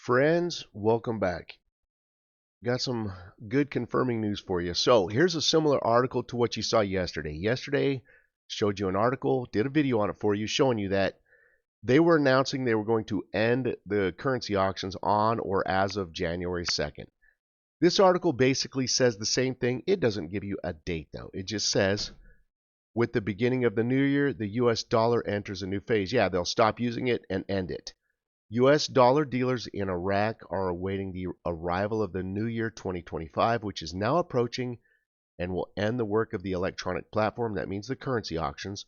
Friends, welcome back. Got some good confirming news for you. So here's a similar article to what you saw yesterday. Yesterday, showed you an article, did a video on it for you, showing you that they were announcing they were going to end the currency auctions on or as of January 2nd. This article basically says the same thing. It doesn't give you a date though. It just says, with the beginning of the new year, the US dollar enters a new phase. Yeah, they'll stop using it and end it. U.S. dollar dealers in Iraq are awaiting the arrival of the new year 2025, which is now approaching and will end the work of the electronic platform, that means the currency auctions,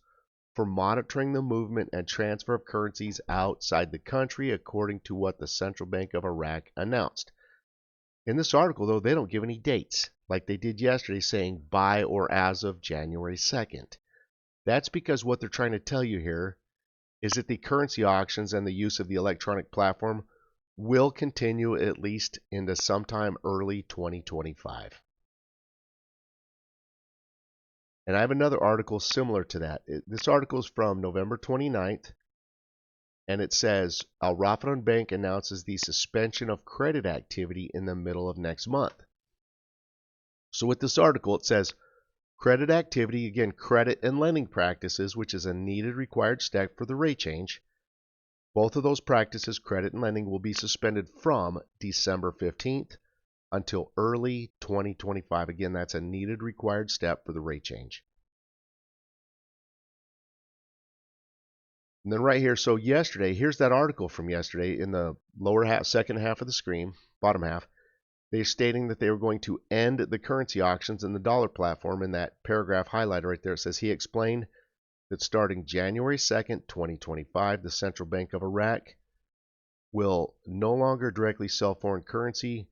for monitoring the movement and transfer of currencies outside the country, according to what the Central Bank of Iraq announced. In this article, though, they don't give any dates, like they did yesterday, saying by or as of January 2nd. That's because what they're trying to tell you here is that the currency auctions and the use of the electronic platform will continue at least into sometime early 2025. And I have another article similar to that. This article is from November 29th, and it says, Al Rafid Bank announces the suspension of credit activity in the middle of next month. So with this article, it says, credit activity, again, credit and lending practices, which is a needed required step for the rate change. Both of those practices, credit and lending, will be suspended from December 15th until early 2025. Again, that's a needed required step for the rate change. And then right here, so yesterday, here's that article from yesterday in the lower half, second half of the screen, bottom half. They're stating that they were going to end the currency auctions in the dollar platform. In that paragraph highlighted right there, it says he explained that starting January 2nd, 2025, the Central Bank of Iraq will no longer directly sell foreign currency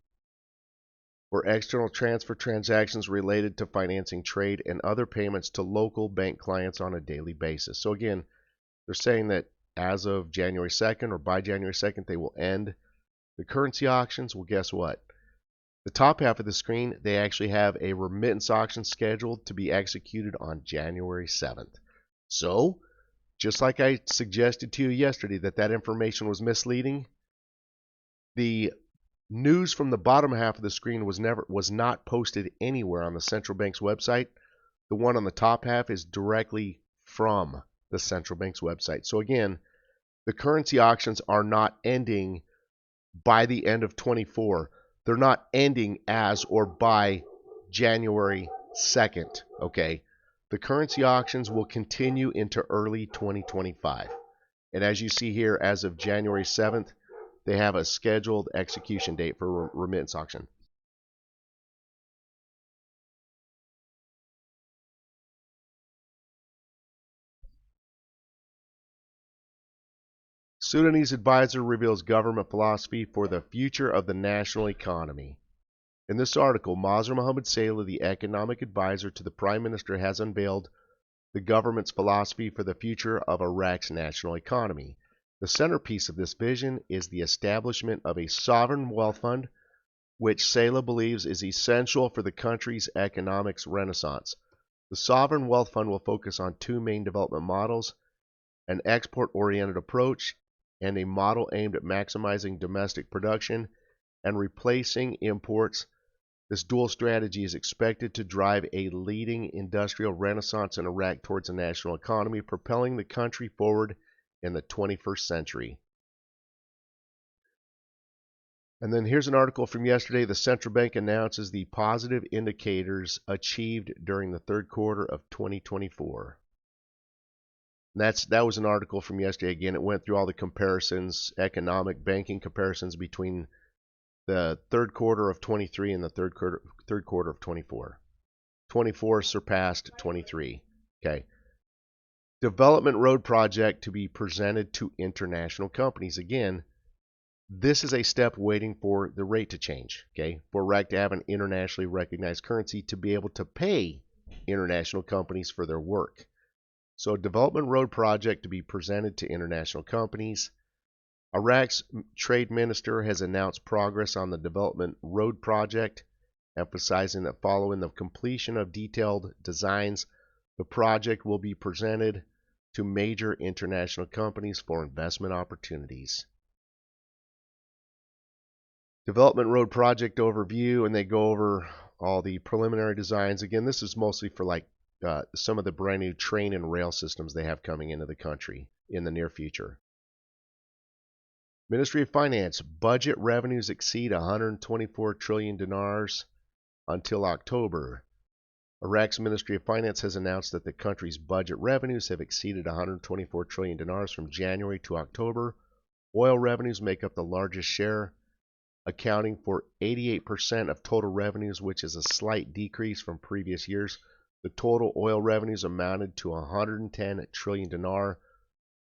or external transfer transactions related to financing trade and other payments to local bank clients on a daily basis. So again, they're saying that as of January 2nd or by January 2nd, they will end the currency auctions. Well, guess what? The top half of the screen, they actually have a remittance auction scheduled to be executed on January 7th. So, just like I suggested to you yesterday that information was misleading, the news from the bottom half of the screen was not posted anywhere on the central bank's website. The one on the top half is directly from the central bank's website. So again, the currency auctions are not ending by the end of 24. They're not ending as or by January 2nd, okay? The currency auctions will continue into early 2025. And as you see here, as of January 7th, they have a scheduled execution date for remittance auction. Sudanese advisor reveals government philosophy for the future of the national economy. In this article, Mazhar Mohammed Saleh, the economic advisor to the Prime Minister, has unveiled the government's philosophy for the future of Iraq's national economy. The centerpiece of this vision is the establishment of a sovereign wealth fund, which Saleh believes is essential for the country's economic renaissance. The sovereign wealth fund will focus on two main development models: an export-oriented approach and a model aimed at maximizing domestic production and replacing imports. This dual strategy is expected to drive a leading industrial renaissance in Iraq towards a national economy, propelling the country forward in the 21st century. And then here's an article from yesterday. The central bank announces the positive indicators achieved during the third quarter of 2024. That was an article from yesterday. Again, it went through all the comparisons, economic, banking comparisons between the third quarter of 23 and the third quarter of 24. 24 surpassed 23. Okay. Development road project to be presented to international companies. Again, this is a step waiting for the rate to change. Okay, for Iraq to have an internationally recognized currency to be able to pay international companies for their work. So, development road project to be presented to international companies. Iraq's trade minister has announced progress on the development road project, emphasizing that following the completion of detailed designs, the project will be presented to major international companies for investment opportunities. Development road project overview, and they go over all the preliminary designs. Again, this is mostly for like some of the brand new train and rail systems they have coming into the country in the near future. Ministry of Finance, budget revenues exceed 124 trillion dinars until October. Iraq's Ministry of Finance has announced that the country's budget revenues have exceeded 124 trillion dinars from January to October. Oil revenues make up the largest share, accounting for 88% of total revenues, which is a slight decrease from previous years. The total oil revenues amounted to 110 trillion dinar,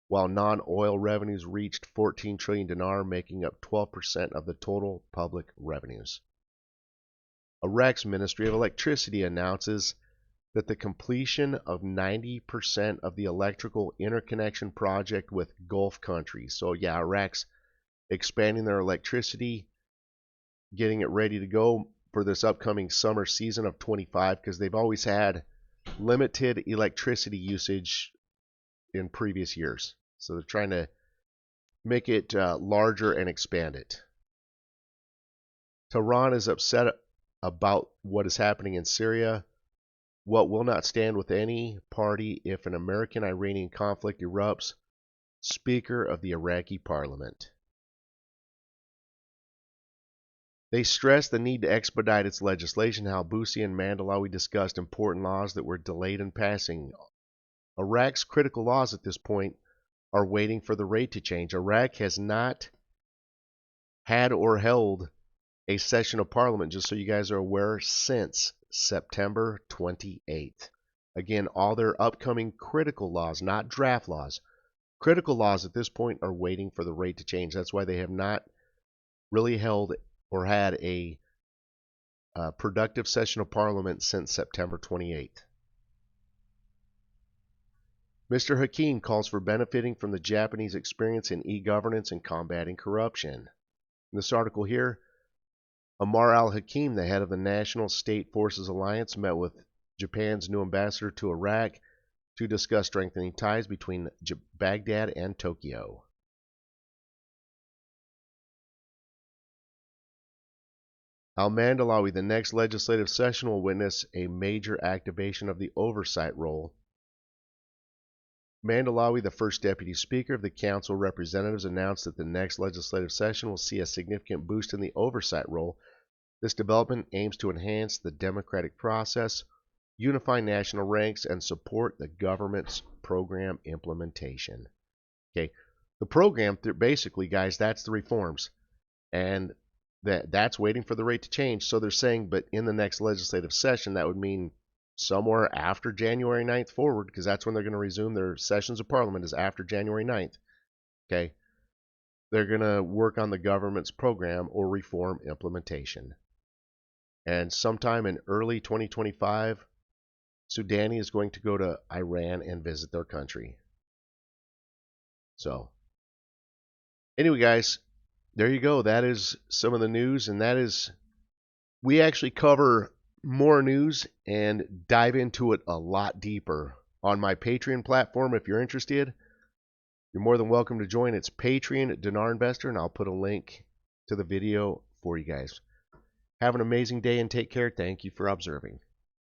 while non-oil revenues reached 14 trillion dinar, making up 12% of the total public revenues. Iraq's Ministry of Electricity announces that the completion of 90% of the electrical interconnection project with Gulf countries. So yeah, Iraq's expanding their electricity, getting it ready to go for this upcoming summer season of 25, because they've always had limited electricity usage in previous years. So they're trying to make it larger and expand it. Tehran is upset about what is happening in Syria. What will not stand with any party if an American-Iranian conflict erupts. Speaker of the Iraqi Parliament. They stressed the need to expedite its legislation. Halbusi and Mandelawi discussed important laws that were delayed in passing. Iraq's critical laws at this point are waiting for the rate to change. Iraq has not had or held a session of parliament, just so you guys are aware, since September 28th. Again, all their upcoming critical laws, not draft laws, critical laws at this point are waiting for the rate to change. That's why they have not really held or had a productive session of parliament since September 28th. Mr. Hakim calls for benefiting from the Japanese experience in e-governance and combating corruption. In this article here, Amar al-Hakim, the head of the National State Forces Alliance, met with Japan's new ambassador to Iraq to discuss strengthening ties between Baghdad and Tokyo. Al-Mandelawi, the next legislative session will witness a major activation of the oversight role. Mandelawi, the first deputy speaker of the Council of Representatives, announced that the next legislative session will see a significant boost in the oversight role. This development aims to enhance the democratic process, unify national ranks, and support the government's program implementation. Okay, the program, basically, guys, that's the reforms. And that's waiting for the rate to change. So they're saying, but in the next legislative session, that would mean somewhere after January 9th forward, because that's when they're going to resume their sessions of parliament, is after January 9th. Okay, they're going to work on the government's program or reform implementation. And sometime in early 2025, Sudani is going to go to Iran and visit their country. So, anyway, guys, there you go. That is some of the news, and that is, we actually cover more news and dive into it a lot deeper on my Patreon platform. If you're interested, you're more than welcome to join. It's Patreon Dinar Investor, and I'll put a link to the video for you guys. Have an amazing day and take care. Thank you for observing.